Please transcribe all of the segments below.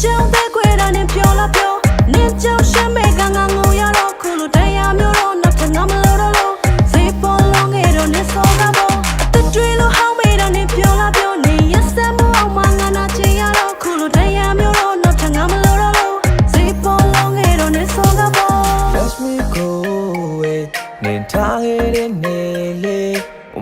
ကြောင်တဲ့ခွေတာနဲ့ပြောလာပြောနင်းကြောင်ရှမ်းမဲကငါငိုရတော့ခုလိုတရားမျိုးတော့နောက်ထပ်ငါမလို့တော့လို့စေပေါ်လုံးငယ်တော့နင်းစောကပေါ်အသက်တွေလို့ဟောင်းမေးတာနဲ့ပြောလာပြောနေရစမှုအောင်မှငါနာချင်ရတော့ခုလိုတရားမျိုးတော့နောက်ထပ်ငါမလို့တော့လို့စေပေါ်လုံးငယ်တော့နင်းစောကပေါ် Let me go away နင်ထားခဲ့တဲ့နေလေ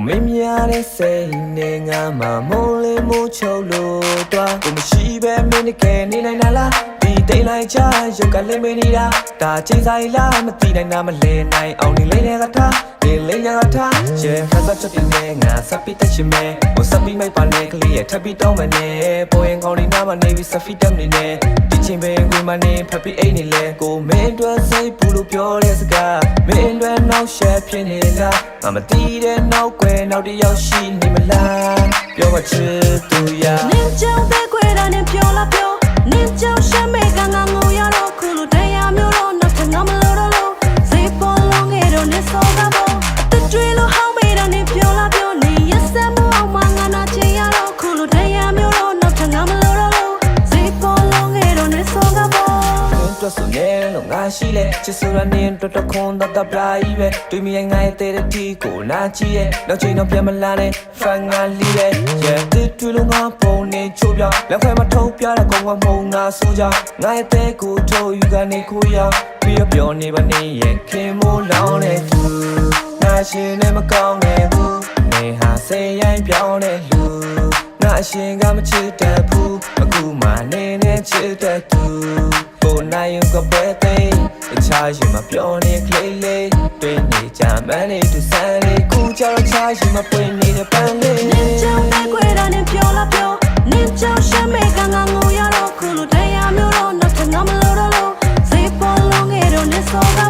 မင်းများတဲ့စိတ်နဲ့ငါမှမိုးလေးမိုးချုပ်လို့တွားကိုမရှိပဲမင်းတကယ်နေနိုင်လားဒီတိတ်လိုက်ချရုပ်ကလေးမနေတာဒါချိန်ဆိုင်လားမသိနိုင်တာမလဲနိုင်အောင်နေလေးတဲ့ကထားဒီလေးညာကထားရဲ့ဖတ်စပ်ပြင်းနေငါစပီတက်ချင်မဲဟိုစပီမိုက်ပါနေကလေးရဲ့ထပ်ပြီးတောင်းမနေပေါ်ရင်ကောင်းနေနာမနေပြီးစဖီတက်နေနေဒီချိန်ပဲဝင်မနေဖပ်ပြီးအိတ်နေလဲကိုမင်းအတွက်စိတ်ဘူးလို့ပြောတဲ့စကားမင်းအတွက်နောက်ရှက်ဖြစ်နေလားငါမသိတဲ့နောက်ွယ်နောက်တစ်ယောက်ရှိနေမလားပြောပါချစ်သူရနင်းကြောင်တဲ့ခွေတာနဲ့ပြောလာပြောနင်းကြောင်ရှမ်းမဲကငါငိုရတော့ခုလိုတရားမျိုးတော့နောက်ထပ်ငါမလို့တော့လို့စေပေါ်လုံးငယ်တော့နင်းစောကပေါ်အသက်တွေလို့ဟောင်းမေးတာနဲ့ပြောလာပြောနေရစမှုအောင်မှငါနာချင်ရတော့ခုလိုတရားမျိုးတော့နောက်ထပ်ငါမလို့တော့လို့စေပေါ်လုံးငယ်တော့နင်းစောကပေါ်တော့ဆိုနေလို့ငါရှိလေချစ်ဆိုရနေတော့တခွန်တော့တပလာကြီးပဲတွေ့မိရင်ငါရဲ့တဲ့တီကိုနာချီရဲ့နောက်ချိန်တော့ပြန်မလာနဲ့ဖန်ငါလီရဲ့ရဲ့တွေ့လို့ငါပုံနေချိုးပြောင်းလက်ခွဲမထုတ်ပြတဲ့ကောင်ကမုံငါဆိုကြငါရဲ့တဲ့ကိုထုတ်ယူကနေခိုးရောက်ပြီးပြောနေပါနေရဲ့ခင်မိုးလောင်းတဲ့သူငါရှင်နဲ့မကောင်းခဲ့ဘူးနေဟာစိတ်ရိုင်းပြောင်းတဲ့လူငါအရှင်ကမချစ်တတ်ဘူးအခုမှနေနဲ့ချစ်တတ်သူကိုနိုင်ရုံကပဲသိတခြားရှင်မပြောနေကလေးလေးတွေ့နေကြမန်းနေသူစမ်းလေးခုကြောင်ချာရှင်မပွင့်နေတဲ့ပန်းလေးနင်းကြောင်တဲ့ခွေတာနဲ့ပြောလာပြောနင်းကြောင်ရှမ်းမဲကငါငိုရတော့ခုလိုတရားမျိုးတော့နောက်ထပ်ငါမလို့တော့လို့စေပေါ်လုံးငယ်တော့နင်းစောက